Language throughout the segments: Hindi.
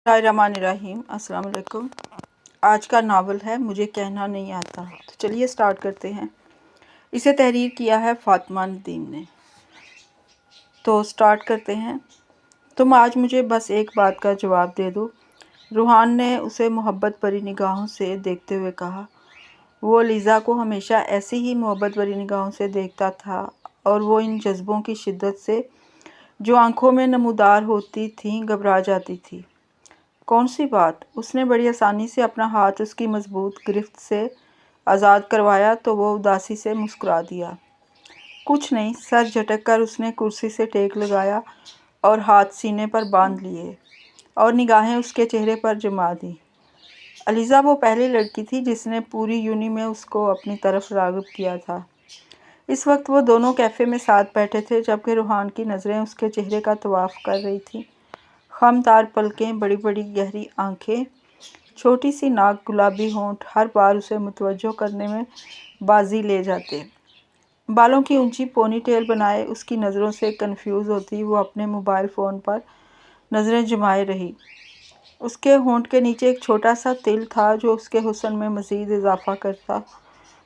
बिस्मिल्लाहिर्रहमानिर्रहीम। अस्सलाम वालेकुम। आज का नावल है मुझे कहना नहीं आता। तो चलिए स्टार्ट करते हैं। इसे तहरीर किया है फातिमा नदीम ने। तो स्टार्ट करते हैं। तुम आज मुझे बस एक बात का जवाब दे दो। रूहान ने उसे मोहब्बत भरी निगाहों से देखते हुए कहा। वो लीज़ा को हमेशा ऐसी ही मोहब्बत भरी निगाहों से देखता था और वो इन जज्बों की शिद्दत से जो आंखों में नमूदार होती थीं घबरा जाती थी। कौन सी बात? उसने बड़ी आसानी से अपना हाथ उसकी मजबूत गिरफ्त से आज़ाद करवाया तो वो उदासी से मुस्कुरा दिया। कुछ नहीं। सर झटक कर उसने कुर्सी से टेक लगाया और हाथ सीने पर बांध लिए और निगाहें उसके चेहरे पर जमा दी। अलीज़ा वो पहली लड़की थी जिसने पूरी यूनी में उसको अपनी तरफ राग़िब किया था। इस वक्त वो दोनों कैफ़े में साथ बैठे थे जबकि रूहान की नज़रें उसके चेहरे का तवाफ़ कर रही थीं। खमतार पलकें, बड़ी बड़ी गहरी आंखें, छोटी सी नाक, गुलाबी होंठ हर बार उसे मुतवज्जो करने में बाजी ले जाते। बालों की ऊंची पोनीटेल बनाए उसकी नज़रों से कंफ्यूज होती वो अपने मोबाइल फ़ोन पर नज़रें जमाए रही। उसके होंठ के नीचे एक छोटा सा तिल था जो उसके हुस्न में मज़ीद इजाफा करता।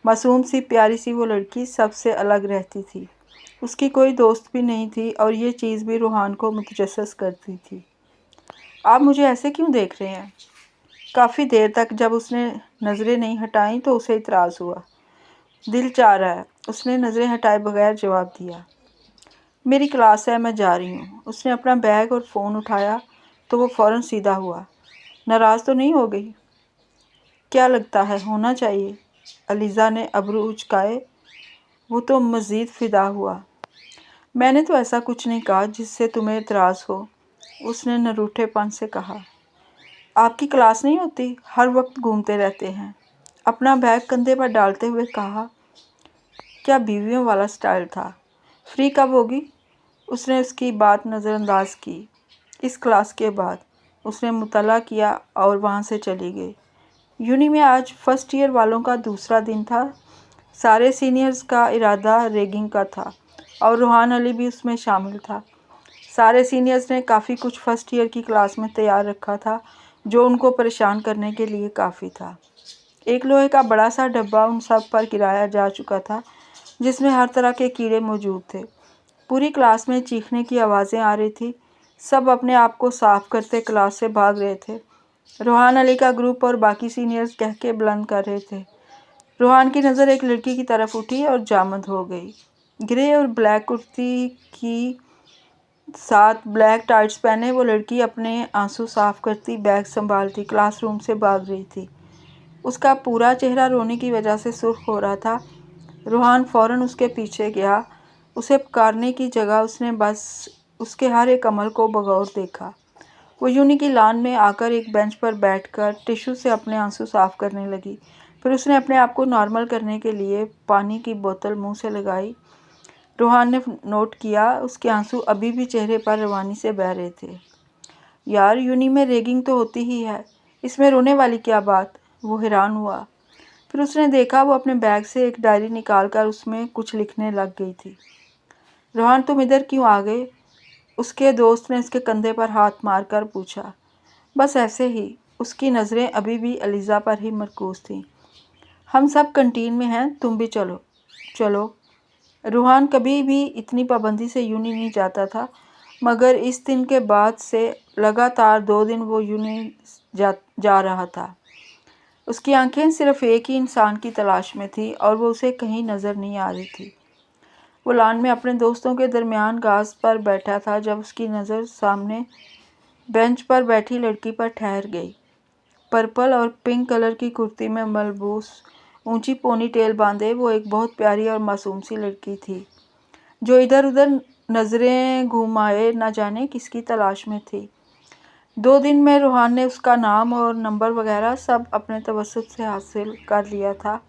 मासूम सी प्यारी सी वो लड़की सबसे अलग रहती थी। उसकी कोई दोस्त भी नहीं थी और ये चीज़ भी रूहान को मुतजस्सस करती थी। आप मुझे ऐसे क्यों देख रहे हैं? काफ़ी देर तक जब उसने नज़रें नहीं हटाईं तो उसे इतराज़ हुआ। दिल चाह रहा है, उसने नज़रें हटाए बगैर जवाब दिया। मेरी क्लास है, मैं जा रही हूँ। उसने अपना बैग और फ़ोन उठाया तो वो फ़ौरन सीधा हुआ। नाराज़ तो नहीं हो गई? क्या लगता है होना चाहिए? अलीज़ा ने अब्रू उचकाए। वो तो मज़ीद फ़िदा हुआ। मैंने तो ऐसा कुछ नहीं कहा जिससे तुम्हें इतराज़ हो, उसने नरूठेपन से कहा। आपकी क्लास नहीं होती? हर वक्त घूमते रहते हैं। अपना बैग कंधे पर डालते हुए कहा। क्या बीवियों वाला स्टाइल था? फ्री कब होगी? उसने उसकी बात नज़रअंदाज की। इस क्लास के बाद। उसने मुतला किया और वहाँ से चली गई। यूनी में आज फर्स्ट ईयर वालों का दूसरा दिन था। सारे सीनियर्स का इरादा रैगिंग का था और रूहान अली भी उसमें शामिल था। सारे सीनियर्स ने काफ़ी कुछ फर्स्ट ईयर की क्लास में तैयार रखा था जो उनको परेशान करने के लिए काफ़ी था। एक लोहे का बड़ा सा डब्बा उन सब पर गिराया जा चुका था जिसमें हर तरह के कीड़े मौजूद थे। पूरी क्लास में चीखने की आवाज़ें आ रही थी। सब अपने आप को साफ करते क्लास से भाग रहे थे। रूहान अली का ग्रुप और बाकी सीनियर्स कह के बुलंद कर रहे थे। रूहान की नज़र एक लड़की की तरफ उठी और जामद हो गई। ग्रे और ब्लैक कुर्ती की साथ ब्लैक टाइट्स पहने वो लड़की अपने आंसू साफ करती, बैग संभालती क्लासरूम से भाग रही थी। उसका पूरा चेहरा रोने की वजह से सुर्ख हो रहा था। रूहान फ़ौरन उसके पीछे गया। उसे पुकारने की जगह उसने बस उसके हर एक अमल को बगौर देखा। वो यूनी की लान में आकर एक बेंच पर बैठकर टिश्यू से अपने आंसू साफ करने लगी। फिर उसने अपने आप को नॉर्मल करने के लिए पानी की बोतल मुंह से लगाई। रूहान ने नोट किया उसके आंसू अभी भी चेहरे पर रवानी से बह रहे थे। यार, यूनी में रैगिंग तो होती ही है, इसमें रोने वाली क्या बात? वो हैरान हुआ। फिर उसने देखा वो अपने बैग से एक डायरी निकालकर उसमें कुछ लिखने लग गई थी। रूहान, तुम इधर क्यों आ गए? उसके दोस्त ने उसके कंधे पर हाथ मारकर पूछा। बस ऐसे ही। उसकी नज़रें अभी भी अलीज़ा पर ही मरकूज़ थीं। हम सब कैंटीन में हैं, तुम भी चलो। चलो। रूहान कभी भी इतनी पाबंदी से यूनी नहीं जाता था, मगर इस दिन के बाद से लगातार 2 दिन वो यूनी जा रहा था। उसकी आंखें सिर्फ एक ही इंसान की तलाश में थी और वो उसे कहीं नज़र नहीं आ रही थी। वो लान में अपने दोस्तों के दरमियान घास पर बैठा था जब उसकी नज़र सामने बेंच पर बैठी लड़की पर ठहर गई। पर्पल और पिंक कलर की कुर्ती में मलबूस, ऊंची पोनीटेल बांधे वो एक बहुत प्यारी और मासूम सी लड़की थी जो इधर उधर नज़रें घुमाए न जाने किसकी तलाश में थी। 2 दिन में रूहान ने उसका नाम और नंबर वगैरह सब अपने तवस्सुत से हासिल कर लिया था।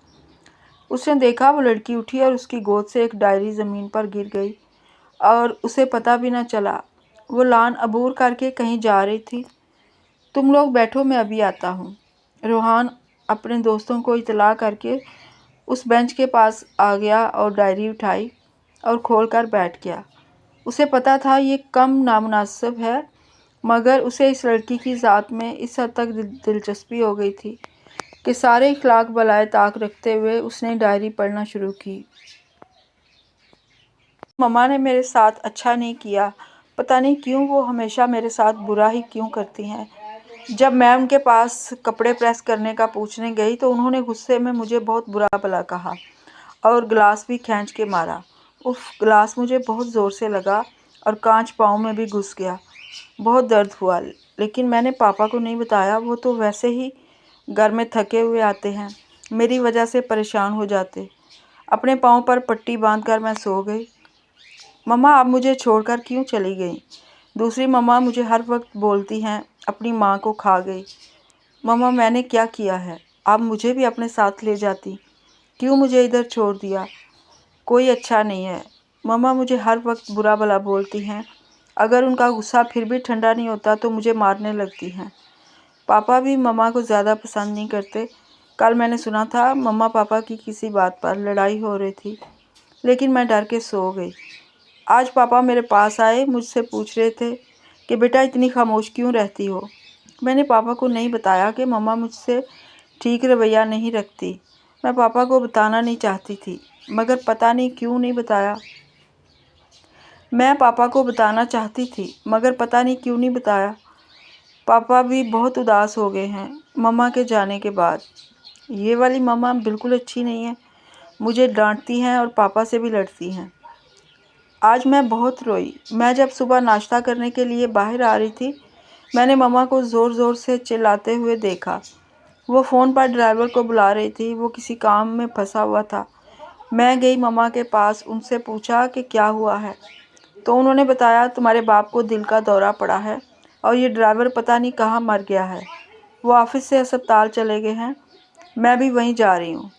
उसने देखा वो लड़की उठी और उसकी गोद से एक डायरी ज़मीन पर गिर गई और उसे पता भी न चला। वो लान अबूर करके कहीं जा रही थी। तुम लोग बैठो, मैं अभी आता हूँ। रूहान अपने दोस्तों को इतला करके उस बेंच के पास आ गया और डायरी उठाई और खोल कर बैठ गया। उसे पता था ये कम नामुनासिब है, मगर उसे इस लड़की की ज़ात में इस हद तक दिलचस्पी हो गई थी कि सारे इखलाक बलाए ताक रखते हुए उसने डायरी पढ़ना शुरू की। मम्मा ने मेरे साथ अच्छा नहीं किया, पता नहीं क्यों वो हमेशा मेरे साथ बुरा ही क्यों करती हैं। जब मैं उनके पास कपड़े प्रेस करने का पूछने गई तो उन्होंने गुस्से में मुझे बहुत बुरा भला कहा और गिलास भी खींच के मारा। उफ, गिलास मुझे बहुत ज़ोर से लगा और कांच पाँव में भी घुस गया। बहुत दर्द हुआ, लेकिन मैंने पापा को नहीं बताया। वो तो वैसे ही घर में थके हुए आते हैं, मेरी वजह से परेशान हो जाते। अपने पाँव पर पट्टी बांधकर मैं सो गई। मम्मा आप मुझे छोड़कर क्यों चली गई? दूसरी मम्मा मुझे हर वक्त बोलती हैं अपनी माँ को खा गई। मम्मा मैंने क्या किया है? आप मुझे भी अपने साथ ले जाती, क्यों मुझे इधर छोड़ दिया? कोई अच्छा नहीं है। मम्मा मुझे हर वक्त बुरा भला बोलती हैं। अगर उनका गुस्सा फिर भी ठंडा नहीं होता तो मुझे मारने लगती हैं। पापा भी मम्मा को ज़्यादा पसंद नहीं करते। कल मैंने सुना था मम्मा पापा की किसी बात पर लड़ाई हो रही थी, लेकिन मैं डर के सो गई। आज पापा मेरे पास आए, मुझसे पूछ रहे थे कि बेटा इतनी खामोश क्यों रहती हो। मैंने पापा को नहीं बताया कि मम्मा मुझसे ठीक रवैया नहीं रखती। मैं पापा को बताना नहीं चाहती थी, मगर पता नहीं क्यों नहीं बताया। मैं पापा को बताना चाहती थी, मगर पता नहीं क्यों नहीं बताया। पापा भी बहुत उदास हो गए हैं मम्मा के जाने के बाद। ये वाली मम्मा बिल्कुल अच्छी नहीं है, मुझे डांटती हैं और पापा से भी लड़ती हैं। आज मैं बहुत रोई। मैं जब सुबह नाश्ता करने के लिए बाहर आ रही थी, मैंने मम्मा को ज़ोर-ज़ोर से चिल्लाते हुए देखा। वो फ़ोन पर ड्राइवर को बुला रही थी, वो किसी काम में फंसा हुआ था। मैं गई मम्मा के पास, उनसे पूछा कि क्या हुआ है, तो उन्होंने बताया तुम्हारे बाप को दिल का दौरा पड़ा है और ये ड्राइवर पता नहीं कहाँ मर गया है। वो ऑफिस से अस्पताल चले गए हैं, मैं भी वहीं जा रही हूँ।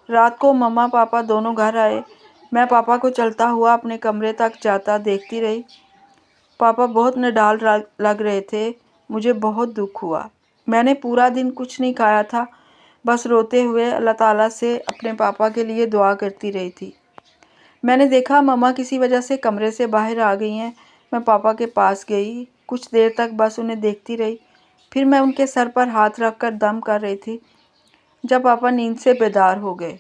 रात को मम्मा पापा दोनों घर आए। मैं पापा को चलता हुआ अपने कमरे तक जाता देखती रही। पापा बहुत निढाल लग रहे थे। मुझे बहुत दुख हुआ। मैंने पूरा दिन कुछ नहीं खाया था, बस रोते हुए अल्लाह ताला से अपने पापा के लिए दुआ करती रही थी। मैंने देखा मम्मा किसी वजह से कमरे से बाहर आ गई हैं। मैं पापा के पास गई, कुछ देर तक बस उन्हें देखती रही। फिर मैं उनके सर पर हाथ रखकर दम कर रही थी। जब पापा नींद से बेदार हो गए,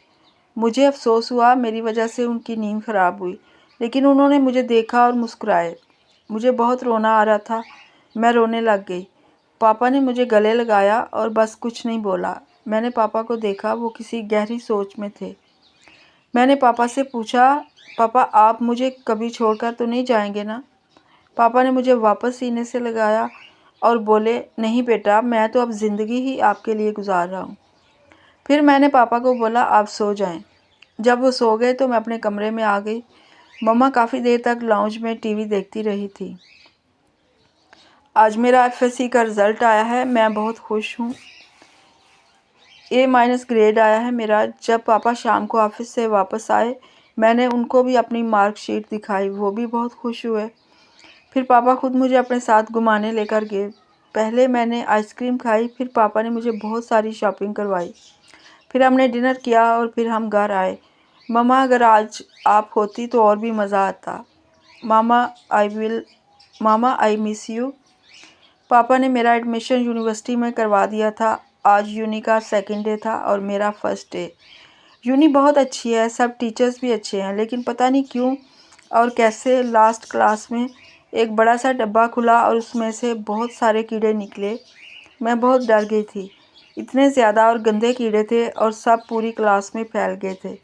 मुझे अफसोस हुआ मेरी वजह से उनकी नींद खराब हुई, लेकिन उन्होंने मुझे देखा और मुस्कुराए। मुझे बहुत रोना आ रहा था, मैं रोने लग गई। पापा ने मुझे गले लगाया और बस कुछ नहीं बोला। मैंने पापा को देखा, वो किसी गहरी सोच में थे। मैंने पापा से पूछा, पापा आप मुझे कभी छोड़कर तो नहीं जाएंगे ना? पापा ने मुझे वापस सीने से लगाया और बोले, नहीं बेटा, मैं तो अब ज़िंदगी ही आपके लिए गुजार रहा हूँ। फिर मैंने पापा को बोला आप सो जाएं। जब वो सो गए तो मैं अपने कमरे में आ गई। मम्मा काफ़ी देर तक लाउंज में टीवी देखती रही थी। आज मेरा एफएससी का रिज़ल्ट आया है, मैं बहुत खुश हूँ। A- ग्रेड आया है मेरा। जब पापा शाम को ऑफिस से वापस आए, मैंने उनको भी अपनी मार्कशीट दिखाई, वो भी बहुत खुश हुए। फिर पापा खुद मुझे अपने साथ घुमाने लेकर गए। पहले मैंने आइसक्रीम खाई, फिर पापा ने मुझे बहुत सारी शॉपिंग करवाई। फिर हमने डिनर किया और फिर हम घर आए। मम्मा अगर आज आप होती तो और भी मज़ा आता। मामा आई मिस यू। पापा ने मेरा एडमिशन यूनिवर्सिटी में करवा दिया था। आज यूनी का सेकंड डे था और मेरा फर्स्ट डे। यूनी बहुत अच्छी है, सब टीचर्स भी अच्छे हैं, लेकिन पता नहीं क्यों और कैसे लास्ट क्लास में एक बड़ा सा डब्बा खुला और उसमें से बहुत सारे कीड़े निकले। मैं बहुत डर गई थी। इतने ज़्यादा और गंदे कीड़े थे और सब पूरी क्लास में फैल गए थे।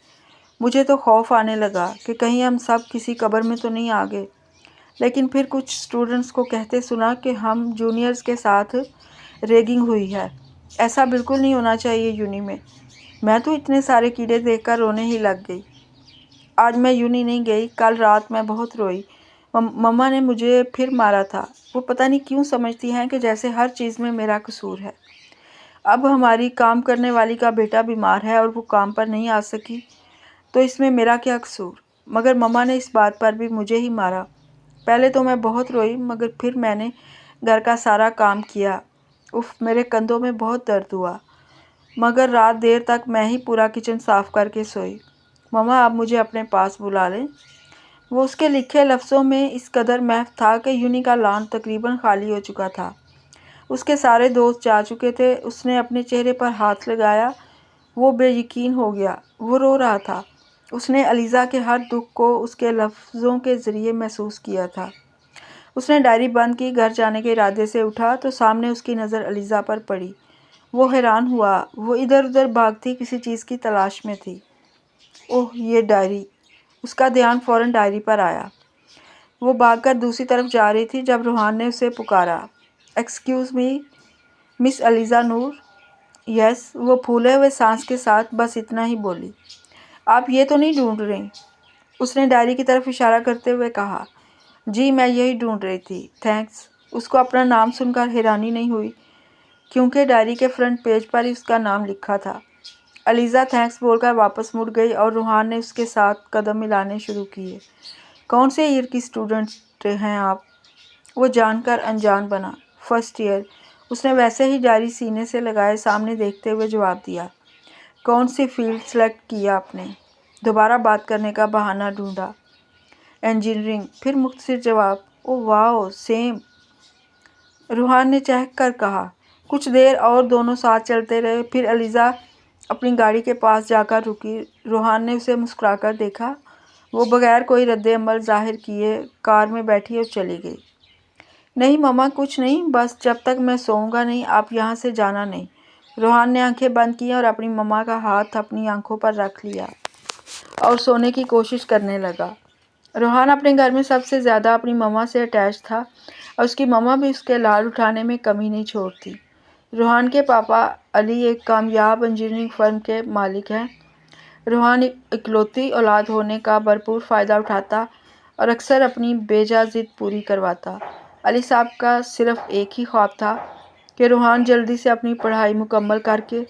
मुझे तो खौफ आने लगा कि कहीं हम सब किसी कब्र में तो नहीं आ गए। लेकिन फिर कुछ स्टूडेंट्स को कहते सुना कि हम जूनियर्स के साथ रैगिंग हुई है। ऐसा बिल्कुल नहीं होना चाहिए यूनी में। मैं तो इतने सारे कीड़े देखकर रोने ही लग गई। आज मैं यूनी नहीं गई। कल रात मैं बहुत रोई। मम्मा ने मुझे फिर मारा था। वो पता नहीं क्यों समझती हैं कि जैसे हर चीज़ में मेरा कसूर है। अब हमारी काम करने वाली का बेटा बीमार है और वो काम पर नहीं आ सकी, तो इसमें मेरा क्या कसूर? मगर मम्मा ने इस बात पर भी मुझे ही मारा। पहले तो मैं बहुत रोई, मगर फिर मैंने घर का सारा काम किया। उफ, मेरे कंधों में बहुत दर्द हुआ। मगर रात देर तक मैं ही पूरा किचन साफ़ करके सोई। मम्मा आप मुझे अपने पास बुला लें। वो उसके लिखे लफ्ज़ों में इस कदर महव था कि यूनी का लॉन तकरीबन खाली हो चुका था। उसके सारे दोस्त जा चुके थे। उसने अपने चेहरे पर हाथ लगाया। वो बेयकीन हो गया। वो रो रहा था। उसने अलीज़ा के हर दुख को उसके लफ्ज़ों के ज़रिए महसूस किया था। उसने डायरी बंद की। घर जाने के इरादे से उठा तो सामने उसकी नज़र अलीज़ा पर पड़ी। वो हैरान हुआ। वो इधर उधर भागती किसी चीज़ की तलाश में थी। ओह, ये डायरी! उसका ध्यान फ़ौरन डायरी पर आया। वो भागकर दूसरी तरफ जा रही थी जब रूहान ने उसे पुकारा। एक्सक्यूज़ मी, मिस अलीज़ा नूर। यस, वो फूले हुए सांस के साथ बस इतना ही बोली। आप ये तो नहीं ढूंढ रही? उसने डायरी की तरफ इशारा करते हुए कहा। जी, मैं यही ढूंढ रही थी। थैंक्स। उसको अपना नाम सुनकर हैरानी नहीं हुई, क्योंकि डायरी के फ्रंट पेज पर ही उसका नाम लिखा था। अलीज़ा थैंक्स बोलकर वापस मुड़ गई और रूहान ने उसके साथ कदम मिलाने शुरू किए। कौन से ईयर की स्टूडेंट हैं आप? वो जानकर अनजान बना। First year. उसने वैसे ही डायरी सीने से लगाए सामने देखते हुए जवाब दिया। कौन सी फील्ड सेलेक्ट किया आपने? दोबारा बात करने का बहाना ढूंढा। इंजीनियरिंग। फिर मुख्तसर जवाब। ओह वाह, सेम। रूहान ने चहक कर कहा। कुछ देर और दोनों साथ चलते रहे। फिर अलीज़ा अपनी गाड़ी के पास जाकर रुकी। रूहान ने उसे मुस्कुराकर देखा। वो बगैर कोई रद्द-ए-अमल ज़ाहिर किए कार में बैठी और चली गई। नहीं मम्मा, कुछ नहीं, बस जब तक मैं सोऊंगा नहीं आप यहाँ से जाना नहीं। रूहान ने आंखें बंद की और अपनी मम्मा का हाथ अपनी आंखों पर रख लिया और सोने की कोशिश करने लगा। रूहान अपने घर में सबसे ज़्यादा अपनी मम्मा से अटैच था और उसकी मम्मा भी उसके लाड उठाने में कमी नहीं छोड़ती। रूहान के पापा अली एक कामयाब इंजीनियरिंग फर्म के मालिक हैं। रूहान इकलौती औलाद होने का भरपूर फ़ायदा उठाता और अक्सर अपनी बेजा ज़िद पूरी करवाता। अली साहब का सिर्फ एक ही ख्वाब था कि रूहान जल्दी से अपनी पढ़ाई मुकम्मल करके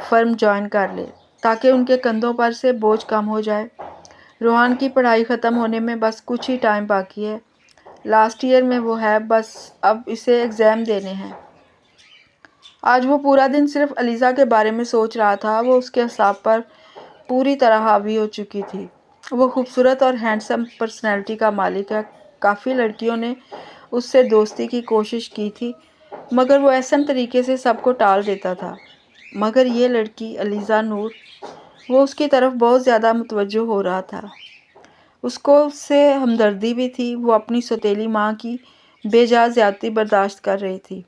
फ़र्म ज्वाइन कर ले, ताकि उनके कंधों पर से बोझ कम हो जाए। रूहान की पढ़ाई ख़त्म होने में बस कुछ ही टाइम बाकी है। लास्ट ईयर में वो है, बस अब इसे एग्ज़ाम देने हैं। आज वो पूरा दिन सिर्फ अलीज़ा के बारे में सोच रहा था। वो उसके असाब पर पूरी तरह हावी हो चुकी थी। वो खूबसूरत और हैंडसम पर्सनैलिटी का मालिक है। काफ़ी लड़कियों ने उससे दोस्ती की कोशिश की थी, मगर वो ऐसा तरीके से सबको टाल देता था। मगर ये लड़की अलीज़ा नूर, वो उसकी तरफ बहुत ज़्यादा मुतवज्जो हो रहा था। उसको उससे हमदर्दी भी थी। वो अपनी सौतेली माँ की बेजा ज़्यादती बर्दाश्त कर रही थी।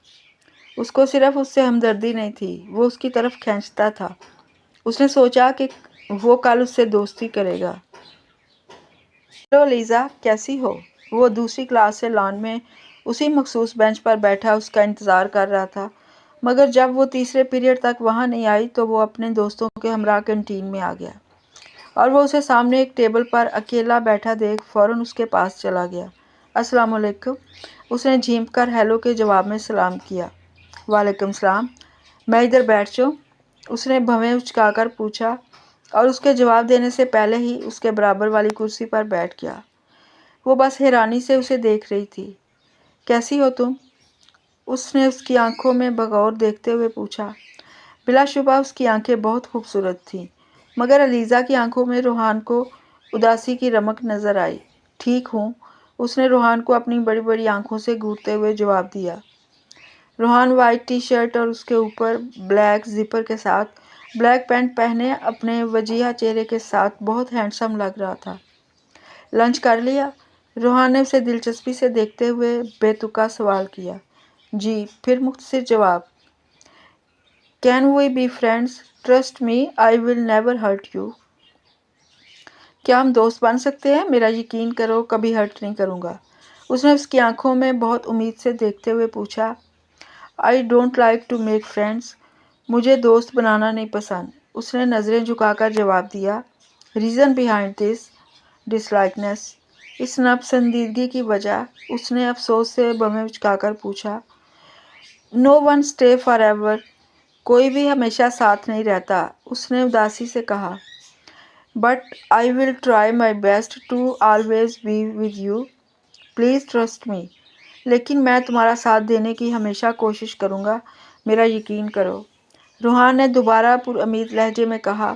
उसको सिर्फ उससे हमदर्दी नहीं थी, वो उसकी तरफ खींचता था। उसने सोचा कि वो कल उससे दोस्ती करेगा। हेलो लीज़ा, कैसी हो? वो दूसरी क्लास से लॉन में उसी मखसूस बेंच पर बैठा उसका इंतज़ार कर रहा था, मगर जब वो तीसरे पीरियड तक वहाँ नहीं आई तो वो अपने दोस्तों के हमरा कैंटीन में आ गया और वो उसे सामने एक टेबल पर अकेला बैठा देख फ़ौरन उसके पास चला गया। अस्सलाम वालेकुम। उसने झींप कर हेलो के जवाब में सलाम किया। वालेकुम सलाम। मैं इधर बैठ जाऊँ? उसने भवें उचकाकर पूछा और उसके जवाब देने से पहले ही उसके बराबर वाली कुर्सी पर बैठ गया। वो बस हैरानी से उसे देख रही थी। कैसी हो तुम? उसने उसकी आंखों में बगौर देखते हुए पूछा। बिलाशुबा उसकी आंखें बहुत खूबसूरत थीं, मगर अलीज़ा की आंखों में रूहान को उदासी की रमक नज़र आई। ठीक हूँ, उसने रूहान को अपनी बड़ी बड़ी आंखों से घूरते हुए जवाब दिया। रूहान वाइट टी शर्ट और उसके ऊपर ब्लैक जिपर के साथ ब्लैक पैंट पहने अपने वजीहा चेहरे के साथ बहुत हैंडसम लग रहा था। लंच कर लिया? रूहान ने उसे दिलचस्पी से देखते हुए बेतुका सवाल किया। जी। फिर मुख्तसर जवाब। Can we be friends? Trust me, I will never hurt you. क्या हम दोस्त बन सकते हैं? मेरा यकीन करो, कभी हर्ट नहीं करूँगा। उसने उसकी आंखों में बहुत उम्मीद से देखते हुए पूछा। I don't like to make friends. मुझे दोस्त बनाना नहीं पसंद। उसने नज़रें झुकाकर जवाब दिया। Reason behind this dislikeness. इस नापसंदीदगी की वजह? उसने अफसोस से बमें उचकाकर पूछा। No one stay forever. कोई भी हमेशा साथ नहीं रहता। उसने उदासी से कहा। But I will try my best to always be with you. Please trust me. लेकिन मैं तुम्हारा साथ देने की हमेशा कोशिश करूँगा, मेरा यकीन करो। रूहान ने दोबारा पुरउम्मीद लहजे में कहा।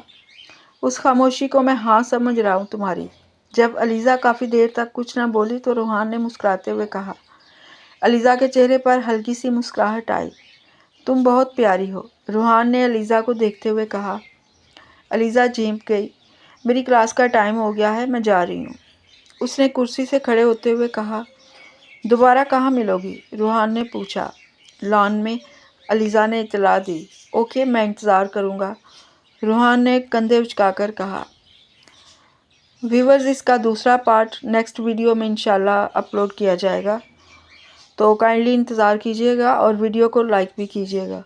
उस खामोशी को मैं हाँ समझ रहा हूँ तुम्हारी। जब अलीज़ा काफ़ी देर तक कुछ न बोली तो रूहान ने मुस्कुराते हुए कहा। अलीज़ा के चेहरे पर हल्की सी मुस्कुराहट आई। तुम बहुत प्यारी हो, रूहान ने अलीज़ा को देखते हुए कहा। अलीज़ा झेंप गई। मेरी क्लास का टाइम हो गया है, मैं जा रही हूँ, उसने कुर्सी से खड़े होते हुए कहा। दोबारा कहाँ मिलोगी? रूहान ने पूछा। लॉन में, अलीज़ा ने इत्तला दी। ओके, मैं इंतज़ार करूँगा, रूहान ने कंधे उचकाकर कहा। व्यूअर्स, इसका दूसरा पार्ट नेक्स्ट वीडियो में इंशाल्लाह अपलोड किया जाएगा, तो काइंडली इंतज़ार कीजिएगा और वीडियो को लाइक भी कीजिएगा।